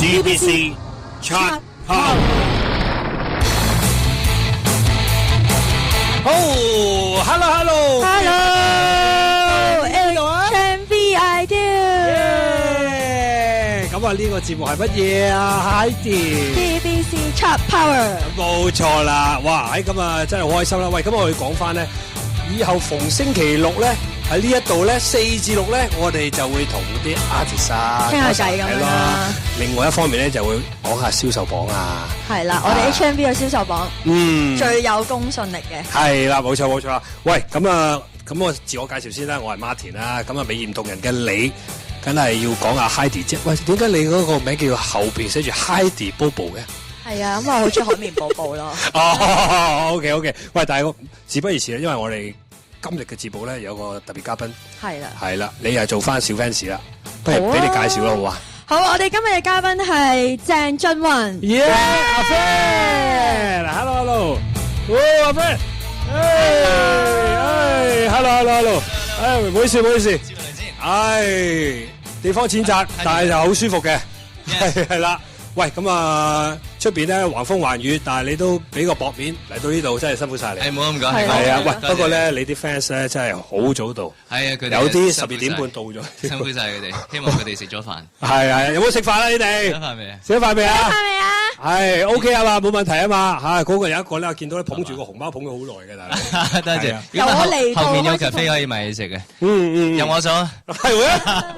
DBC Chart Power。好 ，Hello，HMV I do。咁啊，呢個節目係乜嘢啊 ？DBC Chart Power。冇錯啦，哇！咁啊，真係好開心啦。喂，咁我哋講翻咧，以後逢星期六咧。喺呢一度咧，4至6咧，我哋就會同啲 artist 傾下偈咁樣啦。另外一方面咧，就會講下銷售榜啊。係啦，我哋 HMV 嘅銷售榜，最有公信力嘅。係啦，冇錯冇錯。喂，咁啊，咁我自我介紹先啦，我係 Martin 啦。咁啊，美艷動人嘅你，梗係要講下 Heidi 啫。喂，點解你嗰個名叫後邊寫住 Heidi Bobo 嘅？係啊，咁我好中意海綿寶寶咯。哦，OK。喂，但係我事不宜遲啦，因為我哋今日嘅節目咧有個特別嘉賓，係啦，你又做翻小 fans 啦，不如俾你介紹啦，好啊？好，我哋今日嘅嘉賓係鄭俊弘。阿 friend，hello， 阿 friend，hello， 唔好意思，地方淺窄，但係就好舒服嘅，係啦。喂，咁啊，出邊咧橫風橫雨，但係你都俾個薄面嚟到呢度，真係辛苦晒你。冇咁講，係啊，喂，不過咧，你啲 fans 咧真係好早到，係啊，佢哋有啲12點半到咗，辛苦晒佢哋，希望佢哋食咗飯。係，有冇食飯啊？你哋食咗飯未啊？食咗飯未啊？係 OK 啊嘛，冇問題啊嘛，嗰個有一個咧，我見到你捧住個熊貓捧咗好耐嘅，大佬。多謝。後面有咖啡可以買嘢食嘅。有我想。係咩？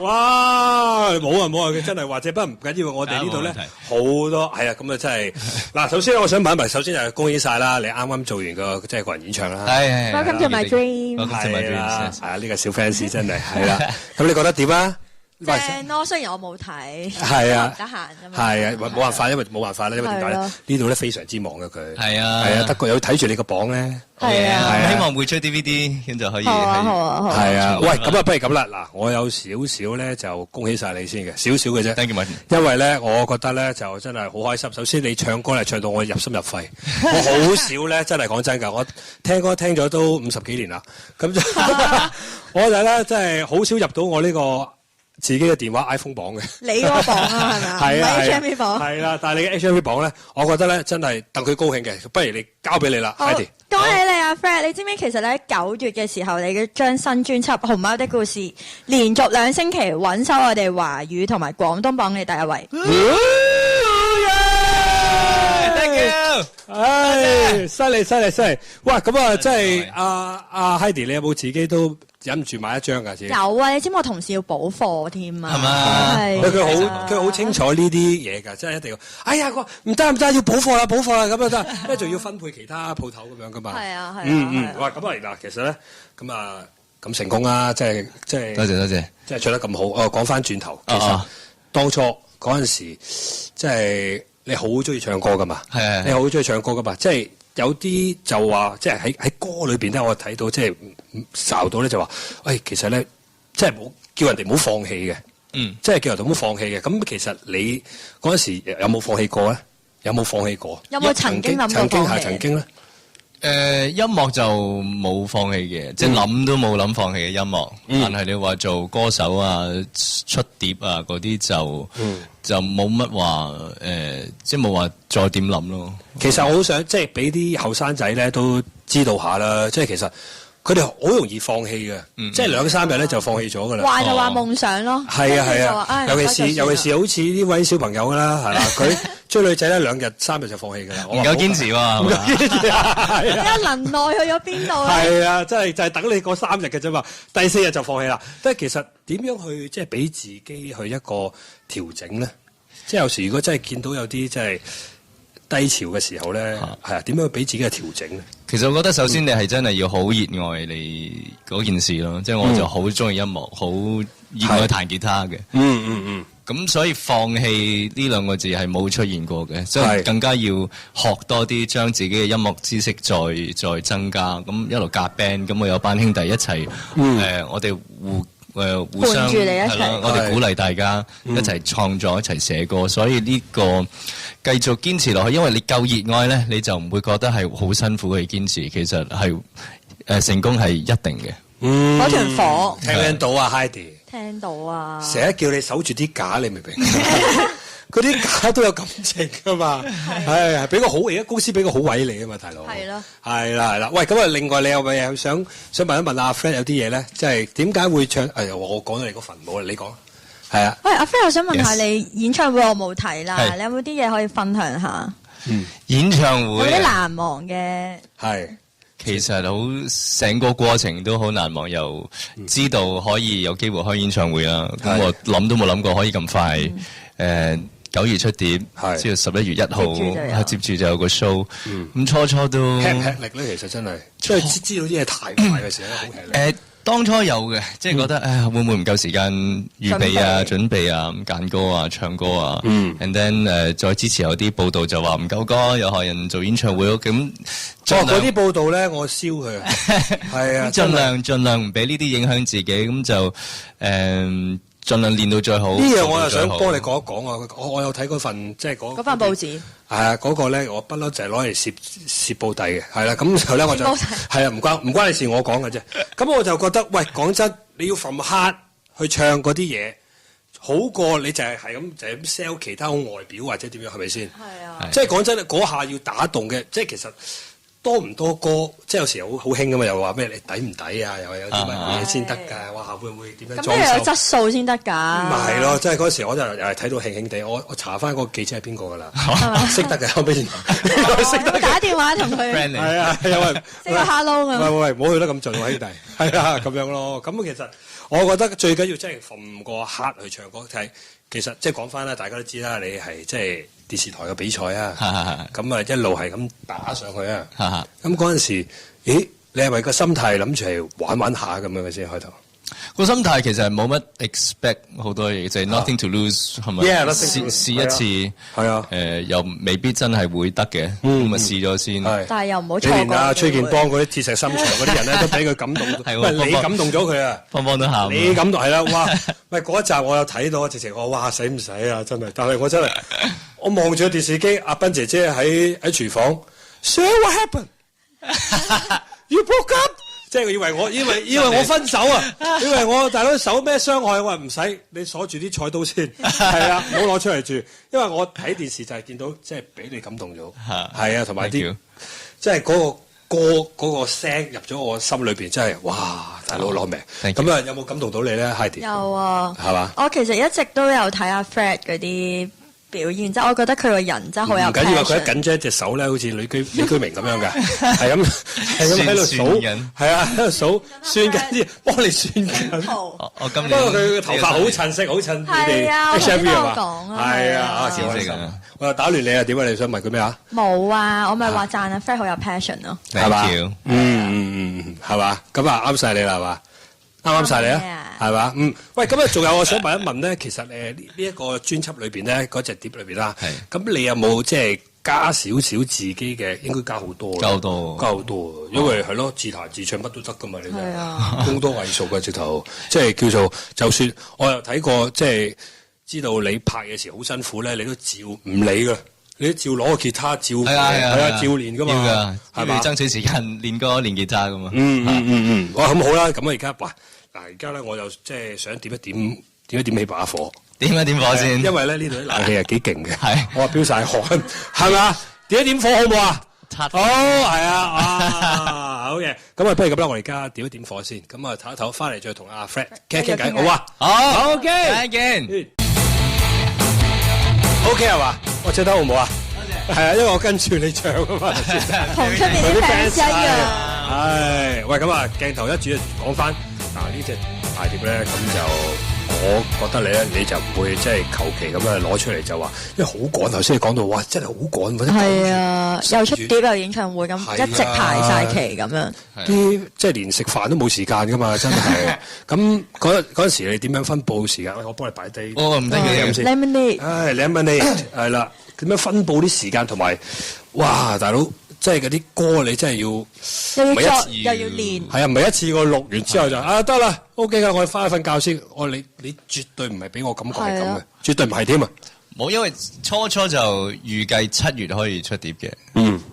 哇！冇啊，真係或者不過唔緊要，我哋呢度咧好多係啊，咁啊真係嗱。首先我想問一問，首先就恭喜晒啦，你啱啱做完個即係個人演唱啦。係。Welcome to my dream。係啦，係啊，呢個小 fans 真係係啦。咁你覺得點啊？正咯，雖然我冇睇，係啊，得閒啫嘛。係啊，冇辦法，因為冇辦法啦，因為點解咧？呢度咧非常之忙嘅佢。係啊，德國有睇住你個榜咧。係啊，希望會出 DVD，咁就可以。好啊。係啊，喂，咁啊，不如咁啦，嗱，我有少少咧就恭喜晒你先嘅，少少嘅啫。Thank you，因為咧，我覺得咧就真係好開心。首先你唱歌係唱到我入心入肺，我好少咧，真係講真㗎，我聽歌聽咗都50幾年啦，咁就我就咧真係好少入到我呢個自己嘅電話 iPhone 榜嘅，你嗰個榜啊，係咪啊？係啊，HMV 榜。係啦，但係你嘅 HMV 榜咧，我覺得咧真係戥佢高興嘅，不如你交俾你啦 ，Heidi。恭喜你啊 ，Fred！你知唔知其實咧9月嘅時候，你嘅張新專輯《熊貓的故事》連續2星期穩收我哋華語同埋廣東榜嘅第一位。Thank you。犀利！哇，咁啊，真係阿 Heidi，你有冇自己都忍唔住買一張㗎？自己有啊，你知唔知我同事要補貨添啊？係嘛？佢好清楚呢啲嘢㗎，真係一定要。哎呀，唔得，要補貨啦，咁啊得，因為仲要分配其他鋪頭咁樣㗎嘛。係啊。哇，咁啊嗱，其實咧，咁成功啊，即係多謝，即係唱得咁好。講翻轉頭，其實當初嗰陣時，即係你好中意唱歌㗎嘛？係，你好中意唱歌㗎嘛？即係有啲就話，即係喺歌裏邊咧，我睇到即係睄到咧就話，喂，其實咧，即係冇叫人哋唔好放棄嘅，即係叫人哋唔好放棄嘅。咁其實你嗰陣時有冇放棄過咧？有冇放棄過？有冇曾經諗過放棄？曾經咧？音樂就冇放棄嘅，即係諗都冇諗放棄嘅音樂。但係你話做歌手啊、出碟啊嗰啲就冇乜話即係冇話再點諗咯。其實我好想即係俾啲後生仔咧都知道下啦，即係其實佢哋好容易放棄嘅，即係2-3日咧就放棄咗㗎啦。話就話夢想咯。係啊，尤其是好似呢位小朋友啦，係啦，佢追女仔咧2-3日就放棄㗎啦。唔夠堅持喎，唔夠堅持啊！你個能耐去咗邊度咧？係啊，真係就係等你嗰3日嘅啫嘛，第4日就放棄啦。即係其實點樣去即係俾自己去一個調整咧？即係有時如果真係見到有啲即係低潮嘅時候咧，係啊，點樣俾自己嘅調整咧？其實我覺得首先你係真係要好熱愛你嗰件事咯，即係我就好中意音樂，好熱愛彈吉他嘅。咁所以放棄呢2個字係冇出現過嘅，所以更加要學多啲，將自己嘅音樂知識再增加。咁一路夾 band，咁我有班兄弟一齊，我哋互相係咯，我哋鼓勵大家一齊創作，一齊寫歌。所以呢個繼續堅持落去，因為你夠熱愛咧，你就唔會覺得係好辛苦去堅持。其實係成功係一定嘅。嗰團火聽到啊 ，Heidi。聽到啊！成日叫你守住啲架，你明唔明？嗰啲假都有感情噶嘛，係俾個好而家公司俾個好位你啊嘛，大佬。係咯。係啦。喂，咁啊，另外你有冇嘢想問一問阿 Fred 有啲嘢咧？即係點解會唱？我講到你嗰份冇啦，你講。係啊。喂，阿 Fred，我想問下你演唱會我冇睇啦，你有冇啲嘢可以分享下？演唱會有啲難忘嘅。係。其實成個過程都好難忘，又知道可以有機會開演唱會啦。咁我諗都冇諗過可以咁快。9月出碟，知道11月1號接住就有個 show。咁初都吃唔吃力咧？其實真係，即係知道啲嘢太快嘅時候咧，好吃力。當初有嘅，即係覺得會唔會唔夠時間預備啊、準備啊、揀歌啊、唱歌啊，and then 再之前有啲報道就話唔夠歌，有學人做演唱會咁。嗰啲報道咧，我燒佢。係啊，盡量唔俾呢啲影響自己，咁就盡量練到最好。呢樣我又想幫你講一講啊！我有睇嗰份即係嗰份報紙。係啊，嗰個咧我不嬲就係攞嚟攝報底嘅，係啦。咁然後咧我就係啊，唔關你事，我講嘅啫。咁我就覺得，喂，講真，你要 from heart 去唱嗰啲嘢，好過你就係咁 sell 其他好外表或者點樣，係咪先？係啊。即係講真，嗰下要打動嘅，即係其實。多唔多歌，即係有時好興噶嘛，又話咩你抵唔抵啊？又話有啲乜嘢先得㗎？哇，會唔會點樣裝修？咁你有質素先得㗎。咪係咯，即係嗰時我就又係睇到興興地，我查翻嗰個記者係邊個㗎啦，識得嘅後尾，識得打電話同佢。係啊，因為即係 hello 咁。喂，唔好去得咁盡喎，兄弟。係啊，咁樣咯。咁其實我覺得最緊要即係逢個客去唱歌睇。其實即係講翻啦，大家都知啦，你係即係電視台嘅比賽啊，咁啊一路係咁打上去啊，咁嗰陣時，咦，你係咪個心態諗住係玩下咁樣嘅先開頭？個心態其實冇乜 expect 好多嘢，就係 nothing to lose 係咪？試一次係啊，又未必真係會得嘅，咁咪試咗先。但係又唔好錯過。你連阿崔健邦嗰啲鐵石心腸嗰啲人咧，都俾佢感動到。喂，你感動咗佢啊？邦都喊。你感動係啦，哇！喂，嗰一集我有睇到，直情我哇使唔使啊？真係，但係我真係，我望住個電視機，阿斌姐姐喺廚房 ，Sir what happened? You broke up？即係以為我分手啊！以為我大佬手咩傷害？我話唔使，你鎖住啲菜刀先，係啊，唔好攞出嚟住。因為我睇電視就係見到，即係俾你感動咗，係啊，同埋啲即係嗰個歌嗰個聲入咗我心裏邊，真係哇！大佬攞命。咁啊，有冇感動到你咧 ，Heidi？ 有啊，係嘛？我其實一直都有睇阿 Fred 嗰啲表現，即係我覺得佢個人真係好有。唔緊要，佢一緊張一隻手咧，好似李居明咁樣嘅，係咁喺度數，係啊，喺度數算緊啲，幫你算緊。我今年不過佢個頭髮好襯色，好襯你哋 HMV 係嘛？係啊，少少咁。我又打亂你啊？點解你想問佢咩啊？冇啊，我咪話讚阿 Fred 好有 passion 咯。係嘛？係嘛？咁啊啱晒你啦，係嘛？啱晒你啊，係嘛？喂，咁啊，仲有我想問一問咧，其實呢一個專輯裏邊咧，嗰隻碟裏邊啦，咁你有冇即係加少少自己嘅？應該加好多，加好多，因為係咯，自彈自唱乜都得噶嘛，你哋工多藝術嘅直頭，即係叫做，就算我又睇過，即係知道你拍嘢時好辛苦咧，你都照唔理噶，你都照攞個吉他照，係啊，照練噶嘛，係嘛？爭取時間練歌練吉他噶嘛。哇，咁好啦，咁啊而家嗱，而家咧我又即係想點一點起把火，點一點火先，因為咧呢度啲冷氣係幾勁嘅，我話飆晒汗，係咪啊？點一點火好唔好啊？好，係啊，好嘅，咁啊，不如咁啦，我哋而家點一點火先，咁啊唞一唞，翻嚟再同阿 Fred 傾一傾偈，好啊？好 ，OK，再見 ，OK 係嘛？我唱得好唔好啊？係啊，因為我跟住你唱啊嘛，同出面啲 fans 一樣。係，喂，咁啊，鏡頭一轉講翻嗱呢隻大碟咧，咁就我覺得你就唔會即係求其咁樣攞出嚟就話，因為好趕。頭先你講到哇，真係好趕，係啊，又出碟又演唱會咁，一直排晒期咁樣。啲即係連食飯都冇時間噶嘛，真係。咁嗰陣時你點樣分佈時間？我幫你擺低。哦，唔得嘅，先。Lemonade，Lemonade 係啦。點樣分佈啲時間同埋，哇！大佬，即係嗰啲歌你真係要又要作又要練。係啊，唔係一次過錄完之後就得啦 ，OK 㗎，我翻去瞓覺先。你絕對唔係俾我感覺係咁嘅，絕對唔係添啊！冇，因為初就預計7月可以出碟嘅，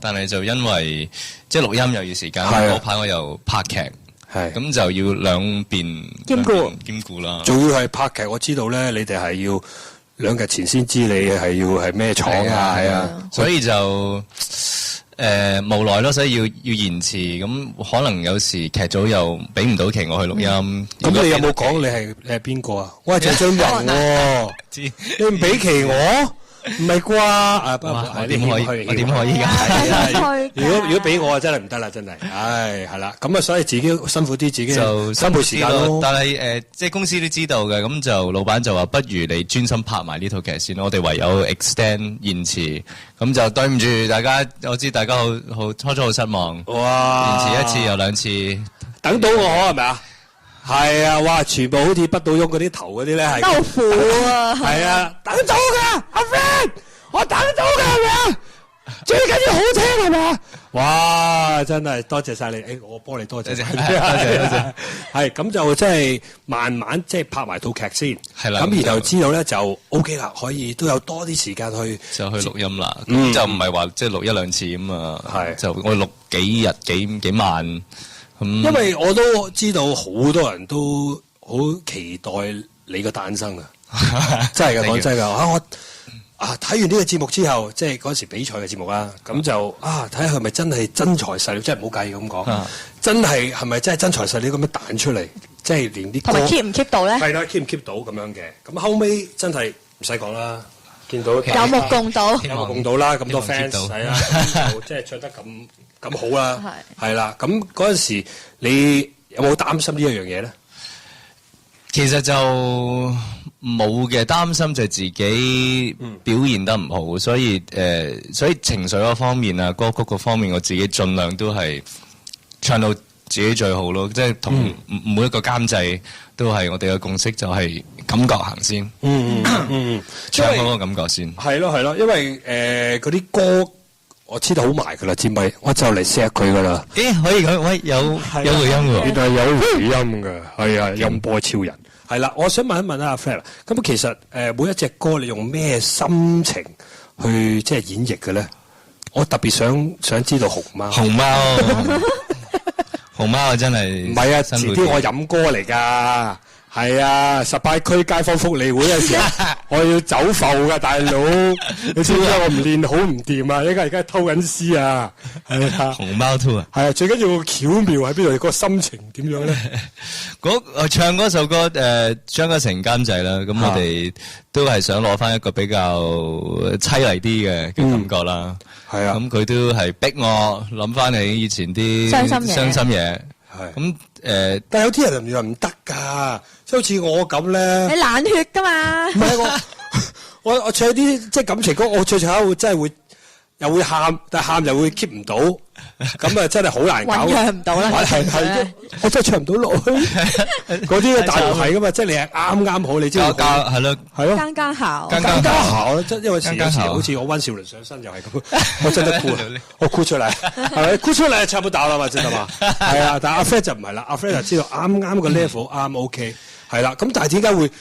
但係就因為即係錄音又要時間，嗰排我又拍劇，咁就要兩邊兼顧啦。仲要係拍劇，我知道咧，你哋係要2日前先知你係咩廠啊，係啊，所以就無奈咯，所以要延遲，咁可能有時劇組又俾唔到期我去錄音。咁你有冇講你係邊個啊？我係鄭俊弘喎，你唔俾期我？唔係啩？我點可以㗎？如果俾我真係唔得啦，真係。唉，係啦，咁啊，所以自己辛苦啲，自己就分配時間咯。但係即係公司都知道嘅，咁就老闆就話不如你專心拍埋呢套劇先，我哋唯有 extend 延遲，咁就對唔住大家，我知大家好初初好失望。哇！延遲1次又2次，等到我係咪啊？係啊，哇！全部好似不倒翁嗰啲頭嗰啲咧係。豆腐啊！係啊，等到㗎，阿 Fred，我等到㗎係咪啊？最緊要好聽係咪？哇！真係多謝晒你，我幫你多謝，多謝。係咁就即係慢慢即係拍埋套劇先，係啦。咁然後之後咧就 OK 啦，可以都有多啲時間去錄音啦。咁就唔係話即係錄1-2次咁啊，係就我錄幾日幾晚。因為我都知道好多人都好期待你個誕生啊！真係㗎，講真㗎。我睇完呢個節目之後，即係嗰時比賽嘅節目啦，咁就睇下係咪真係真材實料，即係唔好計咁講，真係咪真係真材實料咁樣彈出嚟，即係連啲歌 keep 唔 keep 到咧？係啦，keep 唔 keep 到咁樣嘅。咁後尾真係唔使講啦，見到有目共睹，有目共睹啦，咁多 fans 係啦，即係唱得咁好啦，係啦。咁嗰陣時你有冇擔心呢一樣嘢咧？其實就冇嘅，擔心就係自己表現得唔好，所以情緒嗰方面啊，歌曲嗰方面，我自己盡量都係唱到自己最好咯。即係同每一個監製都係我哋嘅共識，就係感覺行先，唱好個感覺先。係咯，因為嗰啲歌我知道好埋噶啦，知咪？我就嚟錫佢噶啦。可以咁，喂，有回音喎，原來有回音噶，係啊，音波超人。係啦，我想問一問阿 Fred，咁其實每一隻歌你用咩心情去即係演繹嘅咧？我特別想知道熊貓。熊貓真係唔係啊，遲啲我飲歌嚟㗎。係啊，18區街坊福利會嘅時候，我要走埠噶，大佬，你知唔知我唔練好唔掂啊？而家偷緊師啊，係啊，熊貓 2啊，係啊，最緊要個巧妙喺邊度？個心情點樣咧？唱嗰首歌張家成監製啦，咁我哋都係想攞翻一個比較淒厲啲嘅感覺啦。係啊，咁佢都係逼我諗翻起以前啲傷心嘢。係咁但係有啲人原來唔得㗎，即係好似我咁咧。你冷血㗎嘛？唔係我唱啲即係感情歌，我唱唱下會真係會又會喊，但係喊又會 keep 唔到，咁啊真係好難搞。唱唔到啦。係我真係唱唔到落去。嗰啲嘅大陸係㗎嘛，即係你係啱好，你知道係咯。間間校，因為有時好似我溫兆倫上身又係咁，我真係哭，我哭出嚟，係咪？哭出嚟差唔多打啦嘛，知道嘛？係啊，但係阿 Fred 就唔係啦，阿 Fred 就知道啱個 level 啱 OK，係啦。咁但係點解會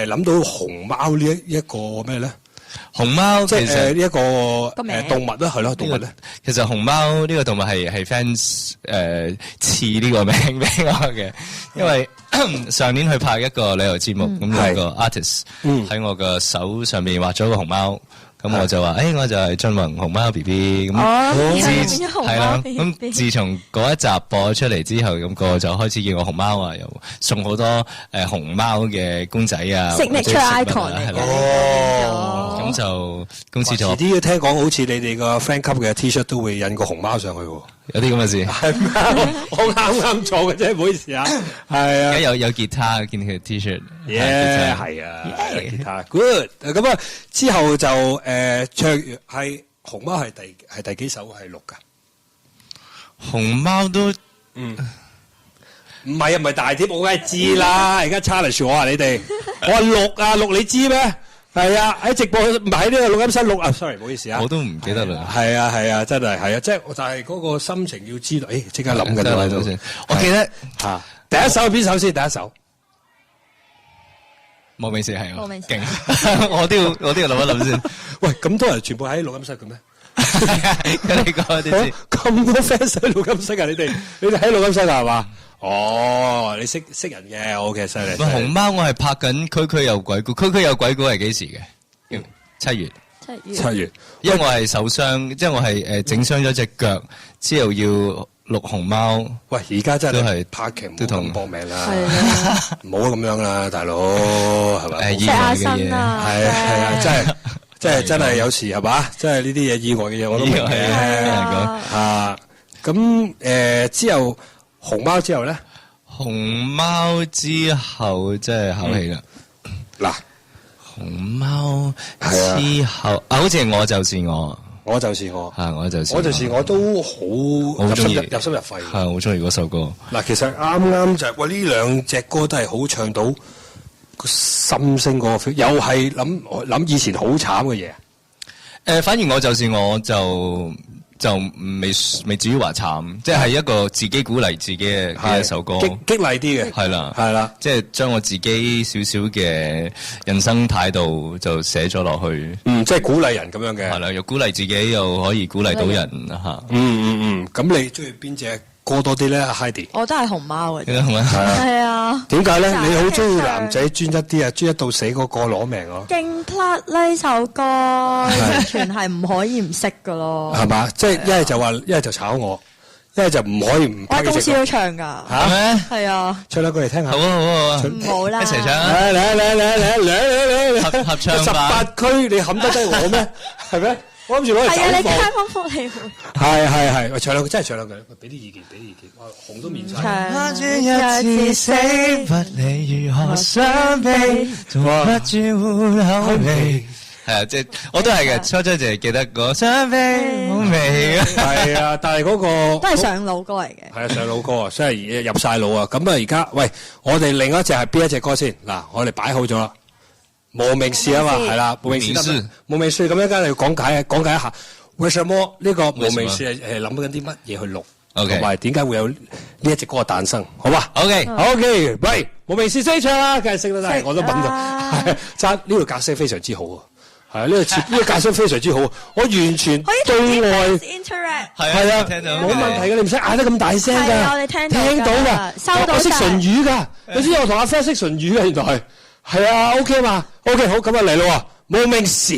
諗到熊貓呢一個咩咧？熊貓即係呢一個動物啦，係咯，動物咧。其實熊貓呢個動物係 fans 賜呢個名俾我嘅，因為上年去拍一個旅遊節目，咁有個 artist 喺我個手上面畫咗個熊貓。咁我就話，我就係俊弘熊貓 B B 咁，係啦。咁自從嗰一集播咗出嚟之後，咁個就開始叫我熊貓啊，又送好多熊貓嘅公仔啊，食物出 icon 嚟嘅。咁就公司就遲啲聽講，好似你哋個 fan 級嘅 T-shirt 都會印個熊貓上去喎。有啲咁嘅事。係咩？我啱做嘅啫，唔好意思啊。係啊。而家有吉他，見佢 T-shirt。係啊，吉他 good。咁啊，之後就唱係熊貓係第幾首係錄㗎？熊貓都唔係大碟，我梗係知啦。而家 challenge 我啊，你哋我話錄你知咩？係啊，喺直播唔係喺呢個錄音室錄啊 ，sorry， 唔好意思啊。我都唔記得啦。係啊，真係係啊，即係就係嗰個心情要知道。即刻諗緊啦，先。我記得第一首係邊首先？第一首莫美事係莫美事勁，我都要諗一諗先。喂，咁多人全部喺錄音室嘅咩？你講啲咁多 fans 喺錄音室啊！你哋喺錄音室啊？係嘛？哦，你識人嘅，OK，犀利。熊貓我係拍緊區區有鬼故，區區有鬼故係幾時嘅？ 7月。7月，因為我係受傷，即係我係整傷咗隻腳，之後要錄熊貓。喂，而家真係拍劇唔好咁搏命啦，唔好咁樣啦，大佬係咪？意外嘅嘢係啊，真係有時係嘛，真係呢啲嘢意外嘅嘢我都明嘅。咁之後熊貓之後咧，熊貓之後即係考起啦。嗱。熊貓之後好似我就是我，我就是我，我就是我都好入心入肺，係好中意嗰首歌。嗱，其實啱就係喂呢兩隻歌都係好唱到個心聲嗰個 feel，又係諗以前好慘嘅嘢。反而我就是我就未至於話慘，即係一個自己鼓勵自己嘅一首歌，激勵啲嘅，係啦，即係將我自己少少嘅人生態度就寫咗落去，即係鼓勵人咁樣嘅，係啦，又鼓勵自己，又可以鼓勵到人嚇。咁你中意邊隻歌多啲咧 ，Heidi？我都係熊貓嘅，係啊。點解咧？你好中意男仔專一啲啊？專一到死嗰個攞命咯！勁 plat 呢首歌，完全係唔可以唔識噶咯。係嘛？即係一係就話，一係就炒我，一係就唔可以唔。我喺公司都唱㗎。係咩？係啊。唱兩句嚟聽下。好啊！唔好啦。一齊唱。嚟合唱18區，你冚得低我咩？係咩？我諗住攞嚟走。係啊，你開放福利會。係，喂，唱兩句，真係唱兩句，俾啲意見，哇，紅都面晒。唱住一次死不理如何傷悲，從不轉換口味。係啊，即係我都係嘅，初初就係記得個傷悲好味啊。係啊，但係嗰個都係上腦歌嚟嘅。係啊，上腦歌啊，真係入晒腦啊。咁啊，而家喂，我哋另一隻係邊一隻歌先？嗱，我哋擺好咗啦。無名氏啊嘛，係啦，無名氏，無名氏咁一陣間要講解一下，為什麼呢個無名氏係諗緊啲乜嘢去錄，同埋點解會有呢一隻歌嘅誕生，好嘛 ？OK，喂，無名氏識唱啦，梗係識啦，我都品到，係，真呢個格式非常之好啊，係啊，呢個格式非常之好，我完全對外 interact，係啊，冇問題嘅，你唔使嗌得咁大聲㗎，我哋聽到㗎，收到，我識唇語㗎，你知我同阿 Fred 識唇語嘅原來係啊 ，OK 嘛 ，OK 好，咁啊嚟咯喎，無名氏。